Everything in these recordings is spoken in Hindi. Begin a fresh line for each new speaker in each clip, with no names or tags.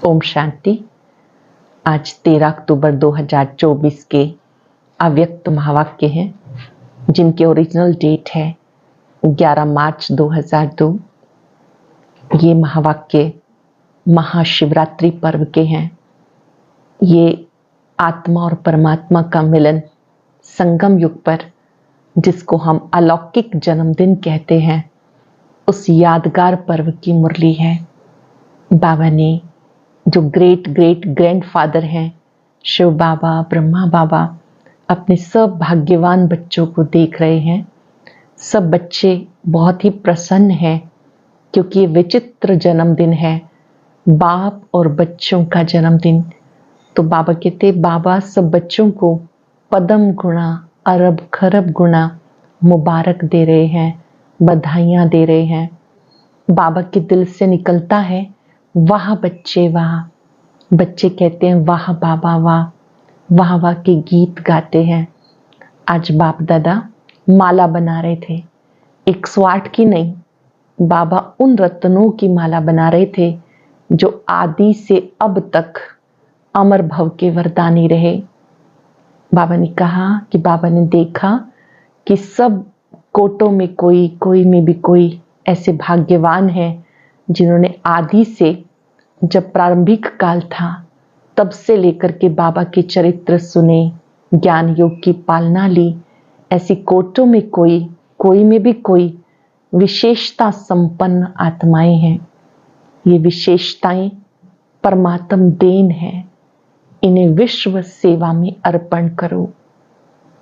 ओम शांति। आज 13 अक्टूबर 2024 के अव्यक्त महावाक्य हैं जिनके ओरिजिनल डेट है 11 मार्च 2002। ये महावाक्य महाशिवरात्रि पर्व के हैं। ये आत्मा और परमात्मा का मिलन संगम युग पर, जिसको हम अलौकिक जन्मदिन कहते हैं, उस यादगार पर्व की मुरली है। बाबा ने, जो ग्रेट ग्रेट ग्रैंडफादर हैं, शिव बाबा, ब्रह्मा बाबा, अपने सब भाग्यवान बच्चों को देख रहे हैं। सब बच्चे बहुत ही प्रसन्न हैं क्योंकि ये विचित्र जन्मदिन है, बाप और बच्चों का जन्मदिन। तो बाबा कहते, बाबा सब बच्चों को पदम गुणा अरब खरब गुणा मुबारक दे रहे हैं, बधाइयाँ दे रहे हैं। बाबा के दिल से निकलता है, वाह बच्चे वाह। बच्चे कहते हैं, वाह बाबा वाह, वाह वाह के गीत गाते हैं। आज बाप दादा माला बना रहे थे, 108 की नहीं, बाबा उन रत्नों की माला बना रहे थे जो आदि से अब तक अमर भव के वरदानी रहे। बाबा ने कहा कि बाबा ने देखा कि सब कोटों में कोई में भी कोई ऐसे भाग्यवान हैं जिन्होंने आदि से, जब प्रारंभिक काल था तब से लेकर के बाबा के चरित्र सुने, ज्ञान योग की पालना ली। ऐसी कोटों में कोई में भी कोई विशेषता संपन्न आत्माएं हैं। ये विशेषताएं परमात्म देन है, इन्हें विश्व सेवा में अर्पण करो।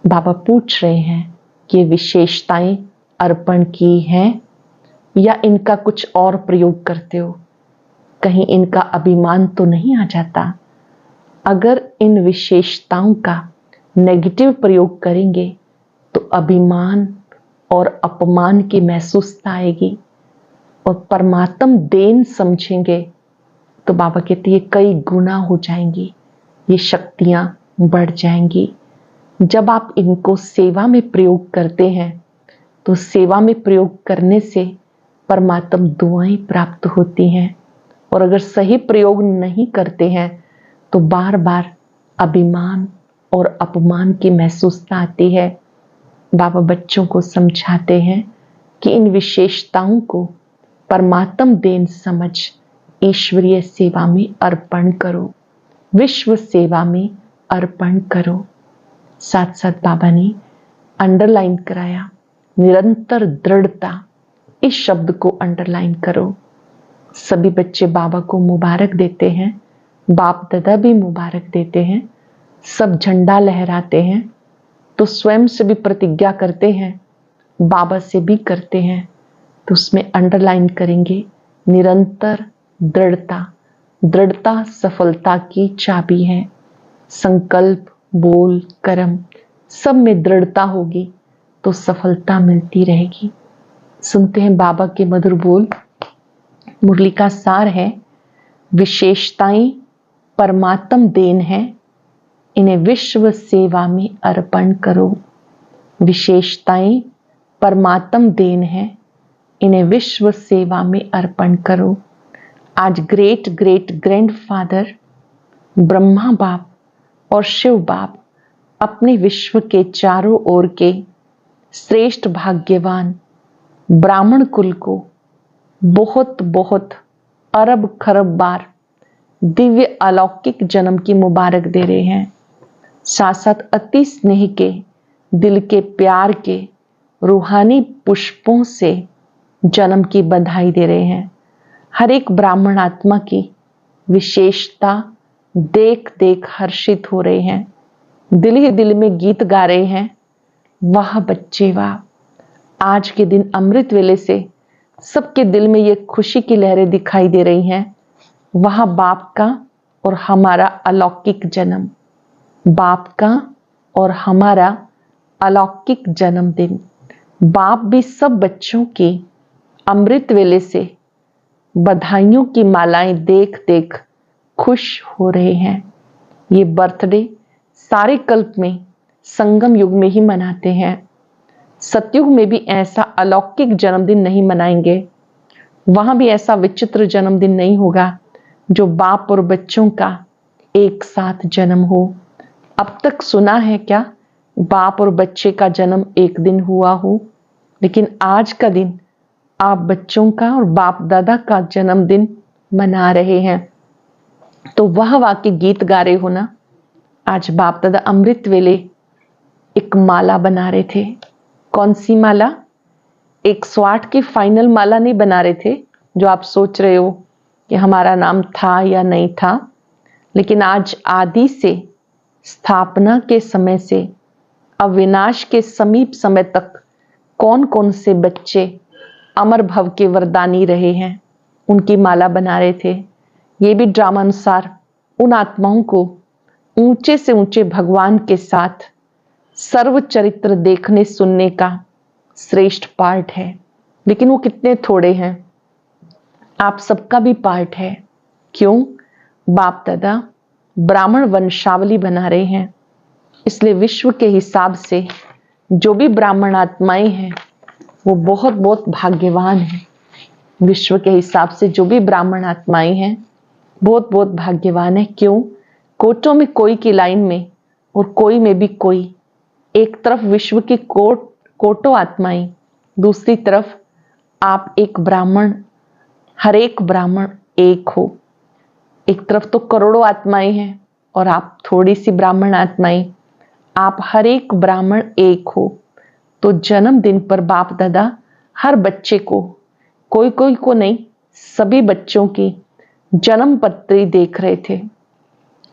बाबा पूछ रहे हैं कि ये विशेषताएं अर्पण की हैं या इनका कुछ और प्रयोग करते हो, कहीं इनका अभिमान तो नहीं आ जाता। अगर इन विशेषताओं का नेगेटिव प्रयोग करेंगे तो अभिमान और अपमान की महसूसता आएगी, और परमात्म देन समझेंगे तो बाबा कहते ये कई गुना हो जाएंगी, ये शक्तियां बढ़ जाएंगी। जब आप इनको सेवा में प्रयोग करते हैं तो सेवा में प्रयोग करने से परमात्म दुआएं प्राप्त होती हैं, और अगर सही प्रयोग नहीं करते हैं तो बार बार अभिमान और अपमान की महसूसता आती है। बाबा बच्चों को समझाते हैं कि इन विशेषताओं को परमात्म देन समझ ईश्वरीय सेवा में अर्पण करो, विश्व सेवा में अर्पण करो। साथ साथ बाबा ने अंडरलाइन कराया, निरंतर दृढ़ता, इस शब्द को अंडरलाइन करो। सभी बच्चे बाबा को मुबारक देते हैं, बाप दादा भी मुबारक देते हैं, सब झंडा लहराते हैं, तो स्वयं से भी प्रतिज्ञा करते हैं, बाबा से भी करते हैं। तो उसमें अंडरलाइन करेंगे निरंतर दृढ़ता। दृढ़ता सफलता की चाबी है। संकल्प, बोल, कर्म सब में दृढ़ता होगी तो सफलता मिलती रहेगी। सुनते हैं बाबा के मधुर बोल। मुरली का सार है, विशेषताएं परमात्म देन है, इन्हें विश्व सेवा में अर्पण करो। विशेषताएं परमात्म देन है, इन्हें विश्व सेवा में अर्पण करो। आज ग्रेट ग्रेट ग्रैंडफादर ब्रह्मा बाप और शिव बाप अपने विश्व के चारों ओर के श्रेष्ठ भाग्यवान ब्राह्मण कुल को बहुत बहुत अरब खरब बार दिव्य अलौकिक जन्म की मुबारक दे रहे हैं। साथ साथ अति स्नेह के, दिल के प्यार के रूहानी पुष्पों से जन्म की बधाई दे रहे हैं। हर एक ब्राह्मण आत्मा की विशेषता देख देख हर्षित हो रहे हैं, दिल ही दिल में गीत गा रहे हैं, वाह बच्चे वाह। आज के दिन अमृत वेले से सबके दिल में ये खुशी की लहरें दिखाई दे रही हैं। वह बाप का और हमारा अलौकिक जन्म, बाप का और हमारा अलौकिक जन्मदिन। बाप भी सब बच्चों की अमृत वेले से बधाइयों की मालाएं देख देख खुश हो रहे हैं। ये बर्थडे सारे कल्प में संगम युग में ही मनाते हैं। सतयुग में भी ऐसा अलौकिक जन्मदिन नहीं मनाएंगे, वहां भी ऐसा विचित्र जन्मदिन नहीं होगा जो बाप और बच्चों का एक साथ जन्म हो। अब तक सुना है क्या बाप और बच्चे का जन्म एक दिन हुआ हो, लेकिन आज का दिन आप बच्चों का और बाप दादा का जन्मदिन मना रहे हैं। तो वह वाक्य गीत गा रहे हो ना। आज बाप दादा अमृत वेले एक माला बना रहे थे। कौन सी माला? 108 की फाइनल माला नहीं बना रहे थे जो आप सोच रहे हो कि हमारा नाम था या नहीं था, लेकिन आज आदि से, स्थापना के समय से अविनाश के समीप समय तक कौन कौन से बच्चे अमर भव के वरदानी रहे हैं, उनकी माला बना रहे थे। ये भी ड्रामा अनुसार उन आत्माओं को ऊंचे से ऊंचे भगवान के साथ सर्व चरित्र देखने सुनने का श्रेष्ठ पार्ट है। लेकिन वो कितने थोड़े हैं। आप सबका भी पार्ट है। क्यों? बाप दादा ब्राह्मण वंशावली बना रहे हैं, इसलिए विश्व के हिसाब से जो भी ब्राह्मण आत्माएं हैं वो बहुत बहुत भाग्यवान हैं। विश्व के हिसाब से जो भी ब्राह्मण आत्माएं हैं बहुत बहुत भाग्यवान है। क्यों? कोटों में कोई की लाइन में और कोई में भी कोई। एक तरफ विश्व की कोटों आत्माएं, दूसरी तरफ आप एक ब्राह्मण, हर एक ब्राह्मण एक हो। एक तरफ तो करोड़ों आत्माएं हैं और आप थोड़ी सी ब्राह्मण आत्माएं, आप हर एक ब्राह्मण एक हो। तो जन्मदिन पर बाप दादा हर बच्चे को, कोई कोई को नहीं, सभी बच्चों की जन्म पत्री देख रहे थे।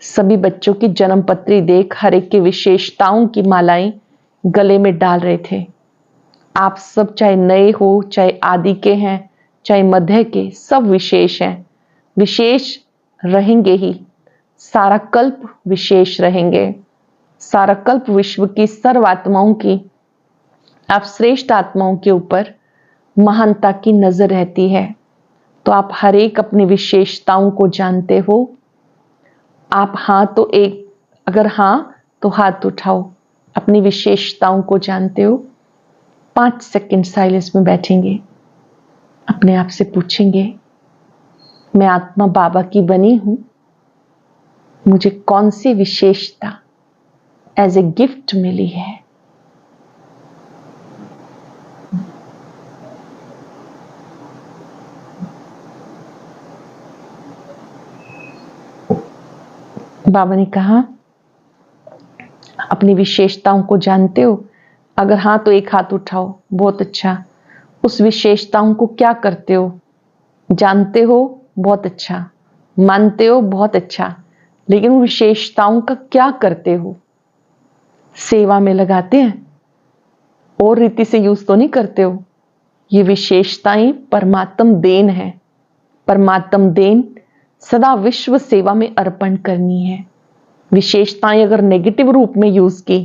सभी बच्चों की जन्म पत्री देख हर एक की विशेषताओं की मालाएं गले में डाल रहे थे। आप सब चाहे नए हो, चाहे आदि के हैं, चाहे मध्य के, सब विशेष हैं, विशेष रहेंगे ही। सारा कल्प विशेष रहेंगे। सारा कल्प विश्व की सर्व आत्माओं की, आप श्रेष्ठ आत्माओं के ऊपर महानता की नजर रहती है। तो आप हर एक अपनी विशेषताओं को जानते हो। आप हाँ तो एक, अगर हाँ तो हाथ उठाओ, अपनी विशेषताओं को जानते हो। 5 सेकंड साइलेंस में बैठेंगे, अपने आप से पूछेंगे, मैं आत्मा बाबा की बनी हूं, मुझे कौन सी विशेषता एज ए गिफ्ट मिली है? बाबा ने कहा अपनी विशेषताओं को जानते हो? अगर हाँ तो एक हाथ उठाओ। बहुत अच्छा। उस विशेषताओं को क्या करते हो? जानते हो? बहुत अच्छा। मानते हो? बहुत अच्छा। लेकिन उन विशेषताओं का क्या करते हो? सेवा में लगाते हैं और रीति से यूज तो नहीं करते हो। ये विशेषताएं परमात्म देन है। परमात्म देन सदा विश्व सेवा में अर्पण करनी है। विशेषताएं अगर नेगेटिव रूप में यूज की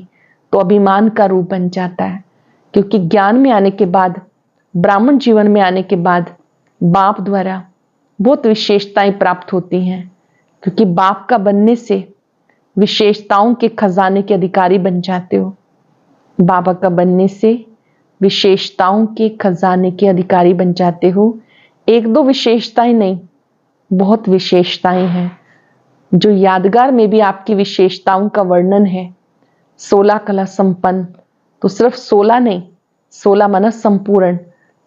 तो अभिमान का रूप बन जाता है। क्योंकि ज्ञान में आने के बाद, ब्राह्मण जीवन में आने के बाद बाप द्वारा बहुत विशेषताएं प्राप्त होती हैं। क्योंकि बाप का बनने से विशेषताओं के खजाने के अधिकारी बन जाते हो। बाबा का बनने से विशेषताओं के खजाने के अधिकारी बन जाते हो। एक दो विशेषताएं नहीं, बहुत विशेषताएं हैं। जो यादगार में भी आपकी विशेषताओं का वर्णन है, 16 कला संपन्न, तो सिर्फ 16 नहीं, 16 माना संपूर्ण,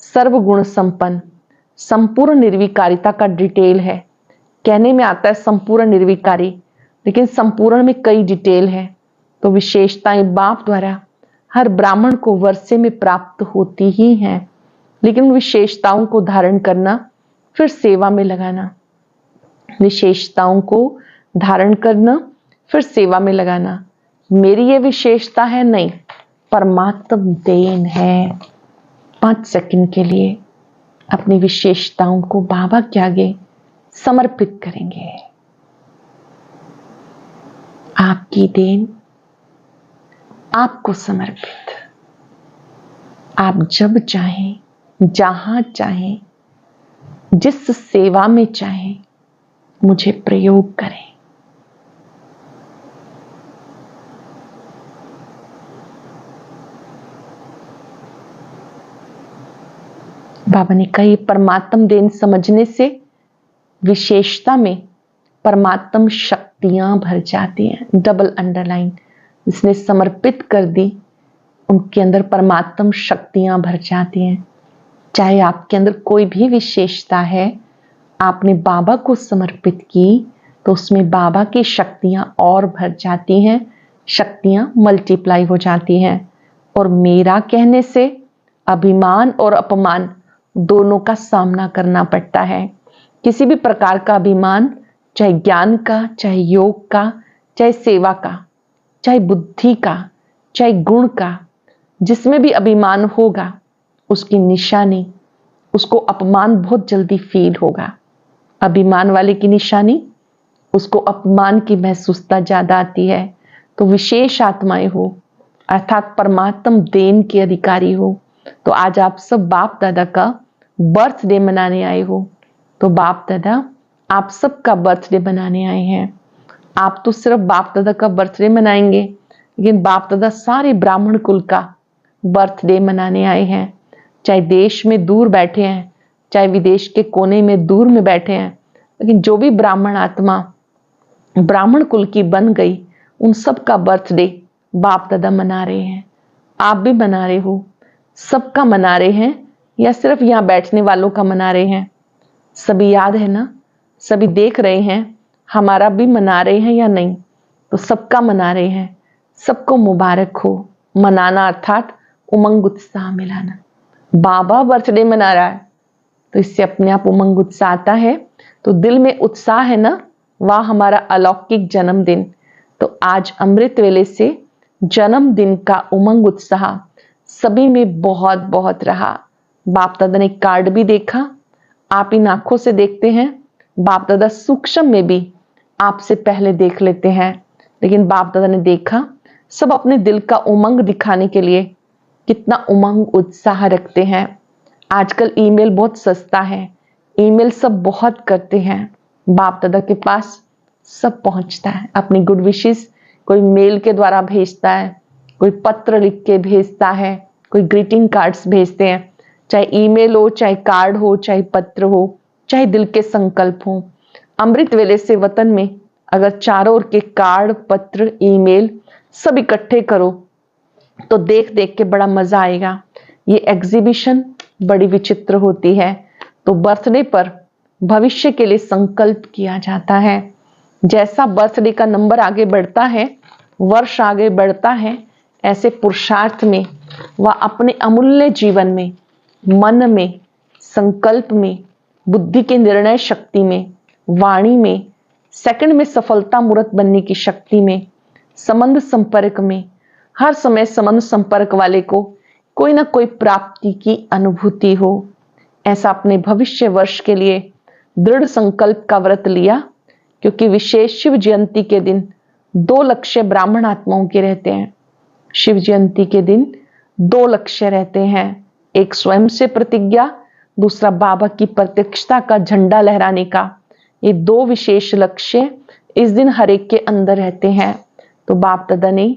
सर्वगुण संपन्न, संपूर्ण निर्विकारिता का डिटेल है। कहने में आता है संपूर्ण निर्विकारी, लेकिन संपूर्ण में कई डिटेल है। तो विशेषताएं बाप द्वारा हर ब्राह्मण को वर्षे में प्राप्त होती ही हैं। लेकिन उन विशेषताओं को धारण करना, फिर सेवा में लगाना। विशेषताओं को धारण करना, फिर सेवा में लगाना। मेरी ये विशेषता है नहीं, परमात्म देन है। 5 सेकंड के लिए अपनी विशेषताओं को बाबा के आगे समर्पित करेंगे। आपकी देन आपको समर्पित। आप जब चाहें, जहां चाहें, जिस सेवा में चाहें, मुझे प्रयोग करें। बाबा ने कही परमात्म देन समझने से विशेषता में परमात्म शक्तियां भर जाती हैं। डबल अंडरलाइन, जिसने समर्पित कर दी उनके अंदर परमात्म शक्तियां भर जाती हैं। चाहे आपके अंदर कोई भी विशेषता है, आपने बाबा को समर्पित की तो उसमें बाबा की शक्तियां और भर जाती हैं, शक्तियां मल्टीप्लाई हो जाती हैं। और मेरा कहने से अभिमान और अपमान दोनों का सामना करना पड़ता है। किसी भी प्रकार का अभिमान, चाहे ज्ञान का, चाहे योग का, चाहे सेवा का, चाहे बुद्धि का, चाहे गुण का, जिसमें भी अभिमान होगा उसकी निशानी, उसको अपमान बहुत जल्दी फील होगा। अभिमान वाले की निशानी, उसको अपमान की महसूसता ज्यादा आती है। तो विशेष आत्माएं हो, अर्थात परमात्म देन के अधिकारी हो, तो आज आप सब बाप दादा का बर्थडे मनाने आए हो। तो बाप दादा आप सबका बर्थडे मनाने आए हैं। आप तो सिर्फ बाप दादा का बर्थडे मनाएंगे, लेकिन बाप दादा सारे ब्राह्मण कुल का बर्थडे मनाने आए हैं। चाहे देश में दूर बैठे हैं, चाहे विदेश के कोने में दूर में बैठे हैं, लेकिन जो भी ब्राह्मण आत्मा ब्राह्मण कुल की बन गई, उन सब का बर्थडे बाप दादा मना रहे हैं। आप भी मना रहे हो, सबका मना रहे हैं या सिर्फ यहाँ बैठने वालों का मना रहे हैं? सभी याद है ना, सभी देख रहे हैं हमारा भी मना रहे हैं या नहीं? तो सबका मना रहे हैं। सबको मुबारक हो। मनाना अर्थात उमंग उत्साह मिलाना। बाबा बर्थडे मना रहा है तो इससे अपने आप उमंग उत्साह आता है। तो दिल में उत्साह है ना, वह हमारा अलौकिक जन्मदिन। तो आज अमृत वेले से जन्मदिन का उमंग उत्साह सभी में बहुत बहुत रहा। बाप दादा ने कार्ड भी देखा, आप इन आंखों से देखते हैं। बाप दादा सूक्ष्म में भी आपसे पहले देख लेते हैं, लेकिन बाप दादा ने देखा सब अपने दिल का उमंग दिखाने के लिए कितना उमंग उत्साह रखते हैं। आजकल ईमेल बहुत सस्ता है, ईमेल सब बहुत करते हैं। बाप दादा के पास सब पहुंचता है। अपनी गुड विशेस कोई मेल के द्वारा भेजता है, कोई पत्र लिख के भेजता है, कोई ग्रीटिंग कार्ड्स भेजते हैं। चाहे ईमेल हो, चाहे कार्ड हो, चाहे पत्र हो, चाहे दिल के संकल्प हो। अमृत वेले से वतन में अगर चारों ओर के कार्ड, पत्र, ईमेल सब इकट्ठे करो तो देख देख के बड़ा मजा आएगा। ये एग्जीबिशन बड़ी विचित्र होती है। तो बर्थडे पर भविष्य के लिए संकल्प किया जाता है। जैसा बर्थडे का नंबर आगे बढ़ता है, वर्ष आगे बढ़ता है, ऐसे पुरुषार्थ में व अपने अमूल्य जीवन में, मन में, संकल्प में, बुद्धि के निर्णय शक्ति में, वाणी में, सेकंड में सफलता मूर्त बनने की शक्ति में, संबंध संपर्क में, हर समय संबंध संपर्क वाले को कोई ना कोई प्राप्ति की अनुभूति हो। ऐसा अपने भविष्य वर्ष के लिए दृढ़ संकल्प का व्रत लिया, क्योंकि विशेष शिव जयंती के दिन 2 लक्ष्य ब्राह्मण आत्माओं के रहते हैं। शिव जयंती के दिन 2 लक्ष्य रहते हैं, एक स्वयं से प्रतिज्ञा, दूसरा बाबा की प्रत्यक्षता का झंडा लहराने का। ये 2 विशेष लक्ष्य इस दिन हर एक के अंदर रहते हैं। तो बाप दादा ने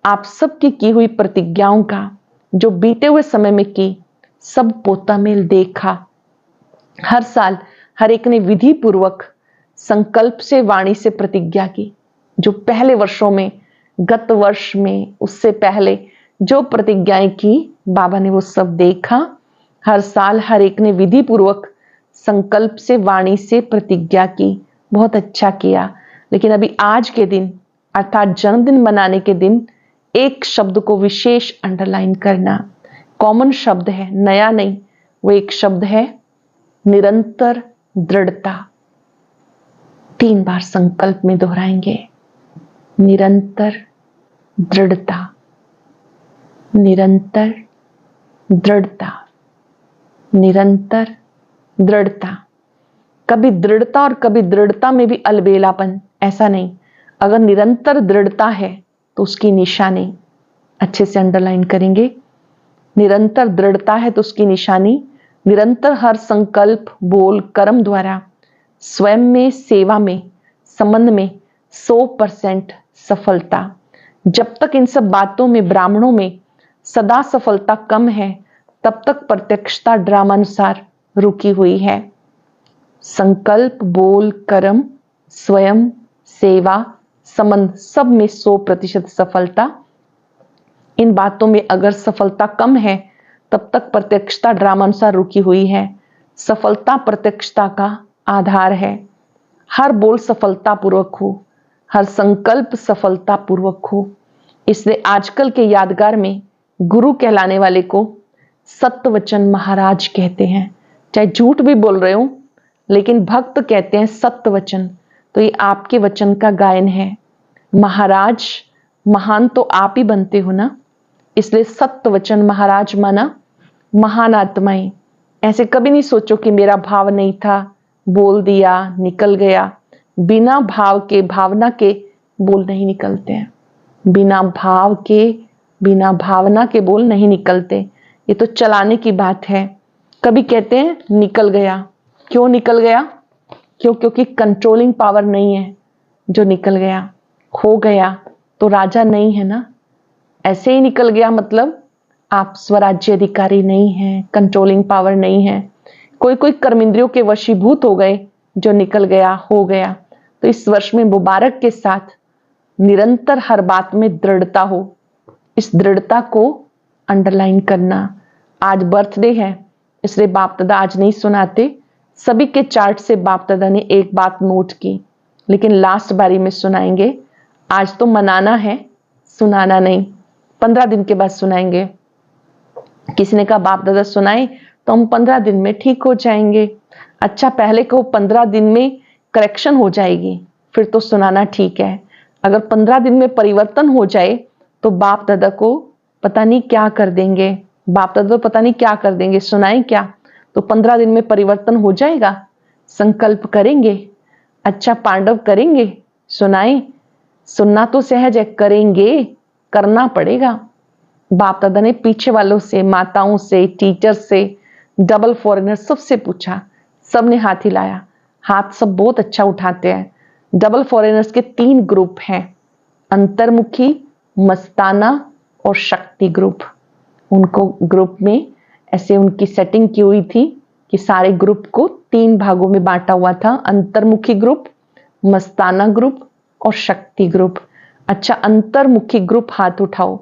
आप सबकी की हुई प्रतिज्ञाओं का, जो बीते हुए समय में की, सब पोता मेल देखा। हर साल हर एक ने विधि पूर्वक संकल्प से, वाणी से प्रतिज्ञा की। जो पहले वर्षों में, गत वर्ष में, उससे पहले जो प्रतिज्ञाएं की, बाबा ने वो सब देखा। हर साल हर एक ने विधि पूर्वक संकल्प से, वाणी से प्रतिज्ञा की। बहुत अच्छा किया। लेकिन अभी आज के दिन अर्थात जन्मदिन मनाने के दिन एक शब्द को विशेष अंडरलाइन करना। कॉमन शब्द है, नया नहीं। वो एक शब्द है निरंतर दृढ़ता। 3 बार संकल्प में दोहराएंगे, निरंतर दृढ़ता, निरंतर दृढ़ता, निरंतर दृढ़ता। कभी दृढ़ता और कभी दृढ़ता में भी अलबेलापन, ऐसा नहीं। अगर निरंतर दृढ़ता है तो उसकी निशानी अच्छे से अंडरलाइन करेंगे। निरंतर दृढ़ता है तो उसकी निशानी निरंतर हर संकल्प, बोल, कर्म द्वारा स्वयं में, सेवा में, संबंध में 100% सफलता। जब तक इन सब बातों में, ब्राह्मणों में सदा सफलता कम है, तब तक प्रत्यक्षता ड्रामानुसार रुकी हुई है। संकल्प, बोल, कर्म स्वयं, सेवा, संबंध सब में 100% सफलता। इन बातों में अगर सफलता कम है तब तक प्रत्यक्षता ड्रामा अनुसार रुकी हुई है। सफलता प्रत्यक्षता का आधार है। हर बोल सफलता पूर्वक हो, हर संकल्प सफलता पूर्वक हो। इसलिए आजकल के यादगार में गुरु कहलाने वाले को सत्यवचन महाराज कहते हैं। चाहे झूठ भी बोल रहे हो लेकिन भक्त कहते हैं सत्यवचन, तो ये आपके वचन का गायन है। महाराज महान तो आप ही बनते हो ना, इसलिए सत्यवचन महाराज माना महान आत्माएं। ऐसे कभी नहीं सोचो कि मेरा भाव नहीं था, बोल दिया, निकल गया। बिना भाव के, भावना के बोल नहीं निकलते हैं। बिना भाव के, बिना भावना के बोल नहीं निकलते। ये तो चलाने की बात है। कभी कहते हैं निकल गया। क्यों निकल गया? क्योंकि कंट्रोलिंग पावर नहीं है जो निकल गया। खो गया तो राजा नहीं है ना। ऐसे ही निकल गया मतलब आप स्वराज्य अधिकारी नहीं हैं, कंट्रोलिंग पावर नहीं है। कोई कोई कर्मेंद्रियों के वशीभूत हो गए जो निकल गया, हो गया। तो इस वर्ष में मुबारक के साथ निरंतर हर बात में दृढ़ता हो। इस दृढ़ता को अंडरलाइन करना। आज बर्थडे है इसलिए बाप दादा आज नहीं सुनाते। सभी के चार्ट से बाप दादा ने एक बात नोट की, लेकिन लास्ट बारी में सुनाएंगे। आज तो मनाना है, सुनाना नहीं। 15 दिन के बाद सुनाएंगे। किसी ने कहा बाप दादा सुनाए तो हम 15 दिन में ठीक हो जाएंगे। अच्छा, पहले कहो 15 दिन में करेक्शन हो जाएगी, फिर तो सुनाना ठीक है। अगर 15 दिन में परिवर्तन हो जाए तो बाप दादा को पता नहीं क्या कर देंगे। बाप दादा पता नहीं क्या कर देंगे, सुनाए क्या? तो 15 दिन में परिवर्तन हो जाएगा। संकल्प करेंगे, अच्छा पांडव करेंगे, सुनाए। सुनना तो सहज है, करेंगे, करना पड़ेगा। बाप दादा ने पीछे वालों से, माताओं से, टीचर से, डबल फॉरेनर सबसे पूछा। सब ने हाथ हिलाया। हाथ सब बहुत अच्छा उठाते हैं। डबल फॉरेनर्स के 3 ग्रुप हैं, अंतर्मुखी, मस्ताना और शक्ति ग्रुप। उनको ग्रुप में ऐसे उनकी सेटिंग की हुई थी कि सारे ग्रुप को 3 भागों में बांटा हुआ था। अंतर्मुखी ग्रुप, मस्ताना ग्रुप और शक्ति ग्रुप। अच्छा, अंतर्मुखी ग्रुप हाथ उठाओ।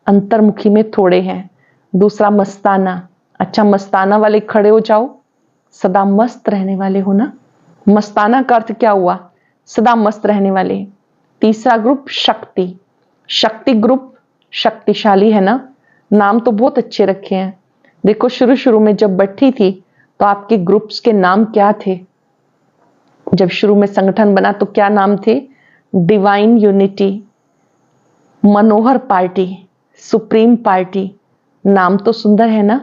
अंतर्मुखी में थोड़े हैं। दूसरा मस्ताना। अच्छा, मस्ताना वाले खड़े हो जाओ। सदा मस्त रहने वाले हो ना। मस्ताना का अर्थ क्या हुआ? सदा मस्त रहने वाले। तीसरा ग्रुप शक्ति। शक्ति ग्रुप शक्तिशाली है ना। नाम तो बहुत अच्छे रखे हैं। देखो शुरू शुरू में जब बैठी थी तो आपके ग्रुप्स के नाम क्या थे? जब शुरू में संगठन बना तो क्या नाम थे? डिवाइन यूनिटी, मनोहर पार्टी, सुप्रीम पार्टी। नाम तो सुंदर है ना।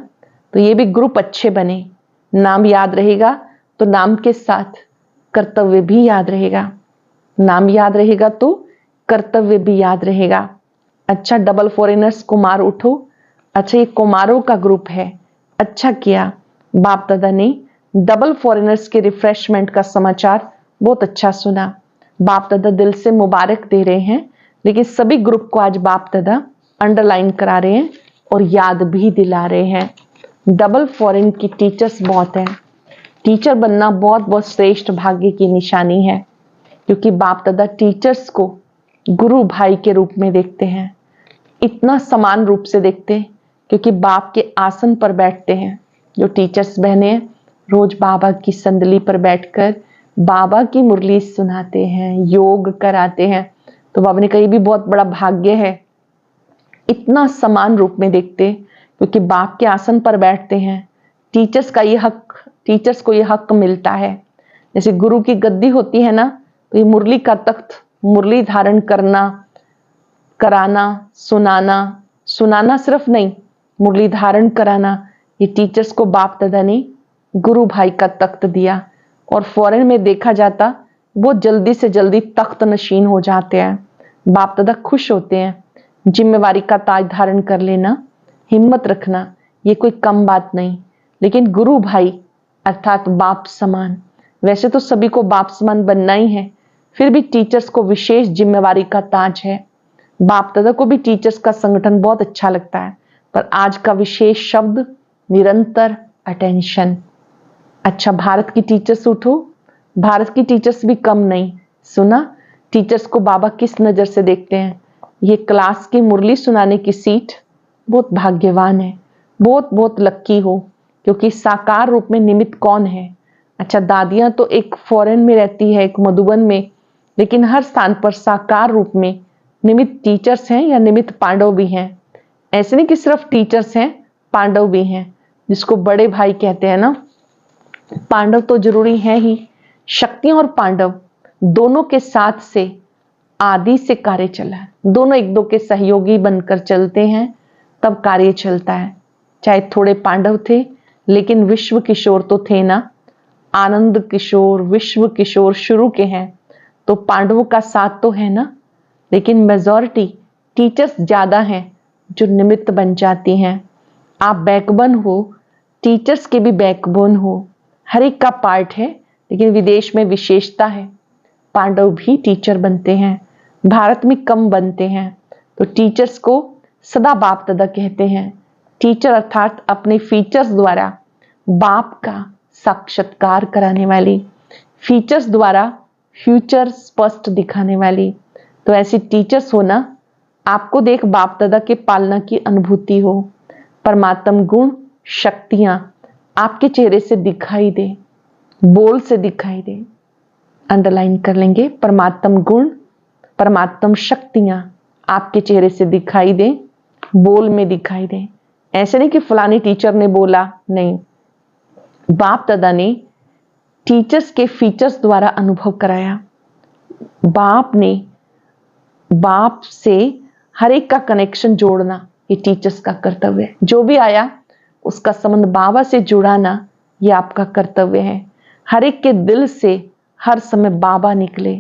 तो ये भी ग्रुप अच्छे बने। नाम याद रहेगा तो नाम के साथ कर्तव्य भी याद रहेगा। नाम याद रहेगा तो कर्तव्य भी याद रहेगा। अच्छा, डबल फॉरेनर्स कुमार उठो। अच्छा, ये कुमारों का ग्रुप है। अच्छा किया, बाप दादा ने डबल फॉरेनर्स के रिफ्रेशमेंट का समाचार बहुत अच्छा सुना। बाप दादा दिल से मुबारक दे रहे हैं, लेकिन सभी ग्रुप को आज बाप दादा अंडरलाइन करा रहे हैं और याद भी दिला रहे हैं। डबल फॉरेन की टीचर्स बहुत हैं। टीचर बनना बहुत बहुत श्रेष्ठ भाग्य की निशानी है, क्योंकि बाप दादा टीचर्स को गुरु भाई के रूप में देखते हैं। इतना समान रूप से देखते क्योंकि बाप के आसन पर बैठते हैं। जो टीचर्स बहने रोज बाबा की संदली पर बैठकर बाबा की मुरली सुनाते हैं, योग कराते हैं। तो बाबा ने कही भी बहुत बड़ा भाग्य है। इतना समान रूप में देखते क्योंकि बाप के आसन पर बैठते हैं। टीचर्स का ये हक, टीचर्स को ये हक मिलता है। जैसे गुरु की गद्दी होती है ना, तो ये मुरली का तख्त, मुरली धारण करना, कराना, सुनाना, सुनाना सिर्फ नहीं, मुरली धारण कराना, ये टीचर्स को बाप दादा ने गुरु भाई का तख्त दिया। और फॉरेन में देखा जाता वो जल्दी से जल्दी तख्त नशीन हो जाते हैं। बाप दादा खुश होते हैं। जिम्मेवारी का ताज धारण कर लेना, हिम्मत रखना, ये कोई कम बात नहीं। लेकिन गुरु भाई अर्थात बाप समान, वैसे तो सभी को बाप समान बनना ही है, फिर भी टीचर्स को विशेष जिम्मेवारी का ताज है। बाप दादा को भी टीचर्स का संगठन बहुत अच्छा लगता है, पर आज का विशेष शब्द निरंतर अटेंशन। अच्छा, भारत की टीचर्स उठो। भारत की टीचर्स भी कम नहीं, सुना टीचर्स को बाबा किस नजर से देखते हैं। ये क्लास की मुरली सुनाने की सीट बहुत भाग्यवान है, बहुत बहुत लक्की हो, क्योंकि साकार रूप में निमित्त कौन है। अच्छा, दादियां तो एक फॉरेन में रहती है, एक मधुबन में, लेकिन हर स्थान पर साकार रूप में निमित्त टीचर्स हैं या निमित्त पांडव भी हैं। ऐसे नहीं कि सिर्फ टीचर्स हैं, पांडव भी हैं, जिसको बड़े भाई कहते हैं ना। पांडव तो जरूरी है ही। शक्तियां और पांडव दोनों के साथ से आदि से कार्य चला है। दोनों एक दो के सहयोगी बनकर चलते हैं, तब कार्य चलता है। चाहे थोड़े पांडव थे, लेकिन विश्व किशोर तो थे ना। आनंद किशोर, विश्व किशोर शुरू के हैं, तो पांडवों का साथ तो है ना। लेकिन मेजॉरिटी टीचर्स ज्यादा हैं जो निमित्त बन जाती हैं। आप बैकबोन हो, टीचर्स के भी बैकबोन हो। हर एक का पार्ट है, लेकिन विदेश में विशेषता है। पांडव भी टीचर बनते हैं, भारत में कम बनते हैं। तो टीचर्स को सदा बाप दादा कहते हैं। टीचर अर्थात अपने फीचर्स द्वारा बाप का साक्षात्कार कराने वाली, फीचर्स द्वारा फ्यूचर स्पष्ट दिखाने वाली। तो ऐसी टीचर्स हो ना, आपको देख बाप दादा के पालना की अनुभूति हो। परमात्म गुण शक्तियां आपके चेहरे से दिखाई दे, बोल से दिखाई दे। अंडरलाइन कर लेंगे, परमात्म गुण, परमात्म शक्तियां आपके चेहरे से दिखाई दे, बोल में दिखाई दे। ऐसे नहीं कि फलानी टीचर ने बोला, नहीं, बाप दादा ने टीचर्स के फीचर्स द्वारा अनुभव कराया। बाप से हर एक का कनेक्शन जोड़ना ये टीचर्स का कर्तव्य है। जो भी आया उसका संबंध बाबा से जुड़ाना ये आपका कर्तव्य है। हर एक के दिल से हर समय बाबा निकले।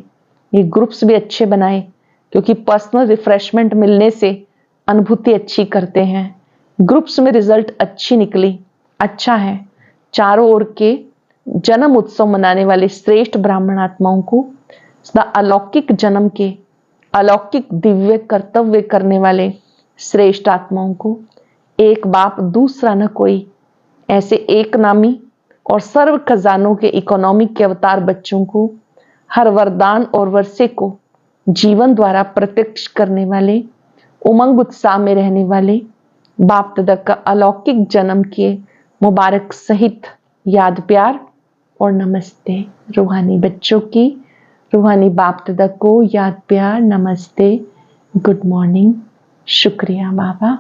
ये ग्रुप्स भी अच्छे बनाए, क्योंकि पर्सनल रिफ्रेशमेंट मिलने से अनुभूति अच्छी करते हैं। ग्रुप्स में रिजल्ट अच्छी निकली, अच्छा है। चारों ओर के जन्म उत्सव मनाने वाले श्रेष्ठ ब्राह्मण आत्माओं को, सदा अलौकिक जन्म के अलौकिक दिव्य कर्तव्य करने वाले श्रेष्ठ आत्माओं को, एक बाप दूसरा न कोई, ऐसे एक नामी और सर्व खजानों के इकोनॉमिक के अवतार बच्चों को, हर वरदान और वर्षे को जीवन द्वारा प्रत्यक्ष करने वाले, उमंग उत्साह में रहने वाले बाप दादा का अलौकिक जन्म के मुबारक सहित याद प्यार और नमस्ते। रूहानी बच्चों की, रूहानी बाप दादा को याद प्यार, नमस्ते, गुड मॉर्निंग, शुक्रिया बाबा,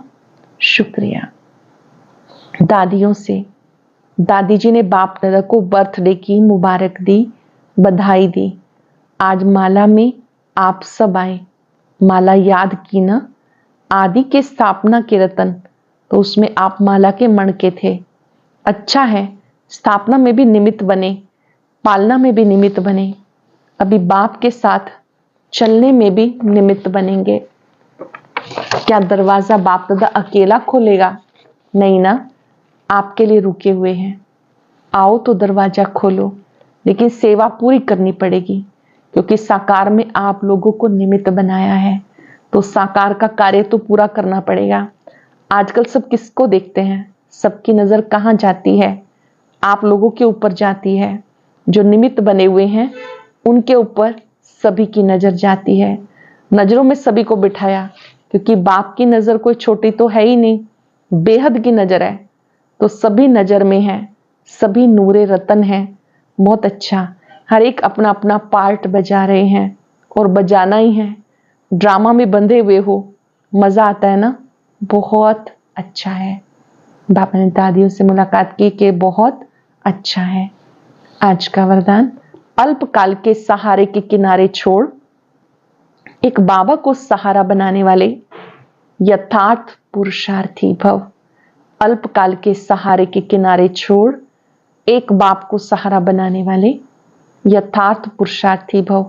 शुक्रिया। दादियों से, दादी जी ने बाप दादा को बर्थडे की मुबारक दी, बधाई दी। आज माला में आप सब आए, माला याद की ना, आदि के स्थापना के रतन, तो उसमें आप माला के मणके थे। अच्छा है, स्थापना में भी निमित्त बने, पालना में भी निमित्त बने, अभी बाप के साथ चलने में भी निमित्त बनेंगे। क्या दरवाजा बाप दादा अकेला खोलेगा? नहीं ना, आपके लिए रुके हुए हैं। आओ तो दरवाजा खोलो, लेकिन सेवा पूरी करनी पड़ेगी, क्योंकि साकार में आप लोगों को निमित्त बनाया है, तो साकार का कार्य तो पूरा करना पड़ेगा। आजकल सब किसको देखते हैं? सबकी नजर कहाँ जाती है? आप लोगों के ऊपर जाती है। जो निमित्त बने हुए हैं उनके ऊपर सभी की नजर जाती है। नजरों में सभी को बिठाया, क्योंकि बाप की नजर कोई छोटी तो है ही नहीं, बेहद की नजर है, तो सभी नजर में है, सभी नूरे रतन है। बहुत अच्छा, हर एक अपना अपना पार्ट बजा रहे हैं और बजाना ही है। ड्रामा में बंधे हुए हो, मजा आता है ना, बहुत अच्छा है। बाबा ने दादियों से मुलाकात की कि बहुत अच्छा है। आज का वरदान, अल्पकाल के सहारे के किनारे छोड़ एक बाबा को सहारा बनाने वाले यथार्थ पुरुषार्थी भव। अल्पकाल के सहारे के किनारे छोड़ एक बाप को सहारा बनाने वाले यथार्थ पुरुषार्थी भव।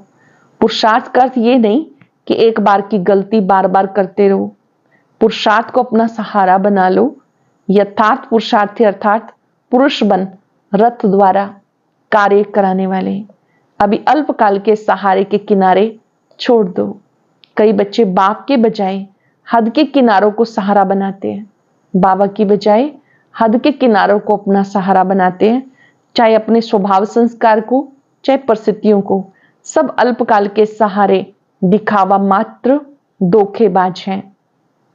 पुरुषार्थ का अर्थ ये नहीं कि एक बार की गलती बार बार करते रहो। पुरुषार्थ को अपना सहारा बना लो। यथार्थ पुरुषार्थी अर्थात पुरुष बन रथ द्वारा कार्य कराने वाले। अभी अल्पकाल के सहारे के किनारे छोड़ दो। कई बच्चे बाप के बजाय हद के किनारों को सहारा बनाते हैं, बाबा की बजाय हद के किनारों को अपना सहारा बनाते हैं, चाहे अपने स्वभाव संस्कार को, चाहे परिस्थितियों को, सब अल्पकाल के सहारे, दिखावा मात्र, धोखेबाज हैं।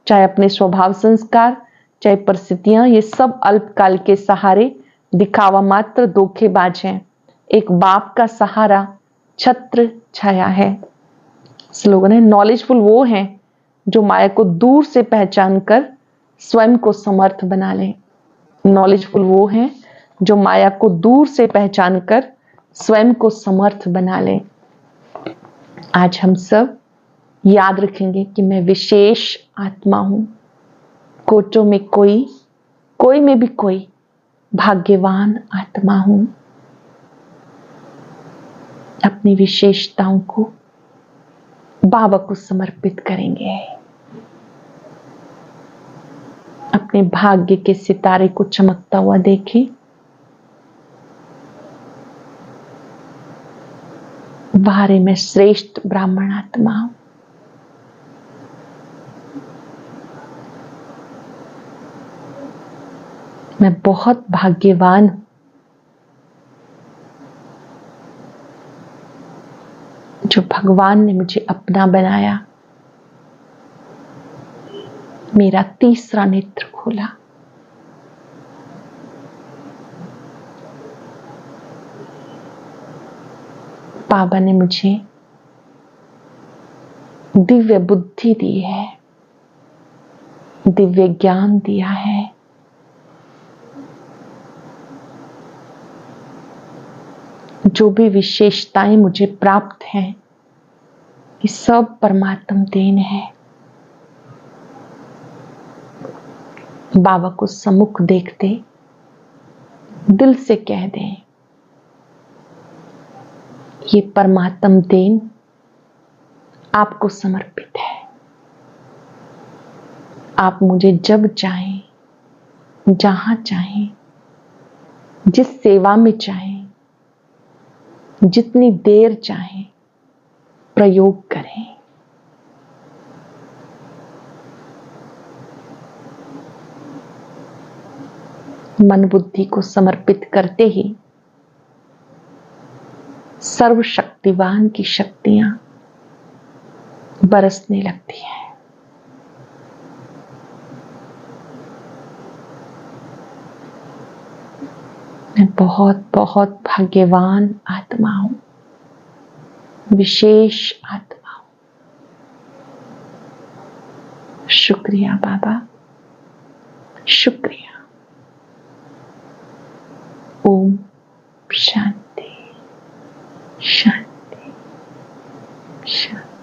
चाहे अपने स्वभाव संस्कार, चाहे परिस्थितियां, ये सब अल्पकाल के सहारे, दिखावा मात्र, धोखेबाज हैं। एक बाप का सहारा छत्र छाया है। स्लोगन है, नॉलेजफुल वो हैं जो माया को दूर से पहचान कर स्वयं को समर्थ बना लें। नॉलेजफुल वो हैं जो माया को दूर से पहचान कर स्वयं को समर्थ बना लें। आज हम सब याद रखेंगे कि मैं विशेष आत्मा हूं, कोटों में कोई में भी कोई भाग्यवान आत्मा हूं। अपनी विशेषताओं को बाबा को समर्पित करेंगे। अपने भाग्य के सितारे को चमकता हुआ देखें। बाहर में श्रेष्ठ ब्राह्मण आत्मा हूं। मैं बहुत भाग्यवान हूं जो भगवान ने मुझे अपना बनाया। मेरा तीसरा नेत्र खोला। बाबा ने मुझे दिव्य बुद्धि दी है, दिव्य ज्ञान दिया है। जो भी विशेषताएं मुझे प्राप्त हैं, ये सब परमात्म देन है। बाबा को सम्मुख देखते दिल से कह दें, ये परमात्म देन आपको समर्पित है। आप मुझे जब चाहें, जहां चाहें, जिस सेवा में चाहें, जितनी देर चाहें प्रयोग करें। मन बुद्धि को समर्पित करते ही सर्वशक्तिवान की शक्तियां बरसने लगती हैं। मैं बहुत बहुत भाग्यवान आत्मा हूं, विशेष आत्मा हूं। शुक्रिया बाबा, शुक्रिया। ओम शांति शांति शांति।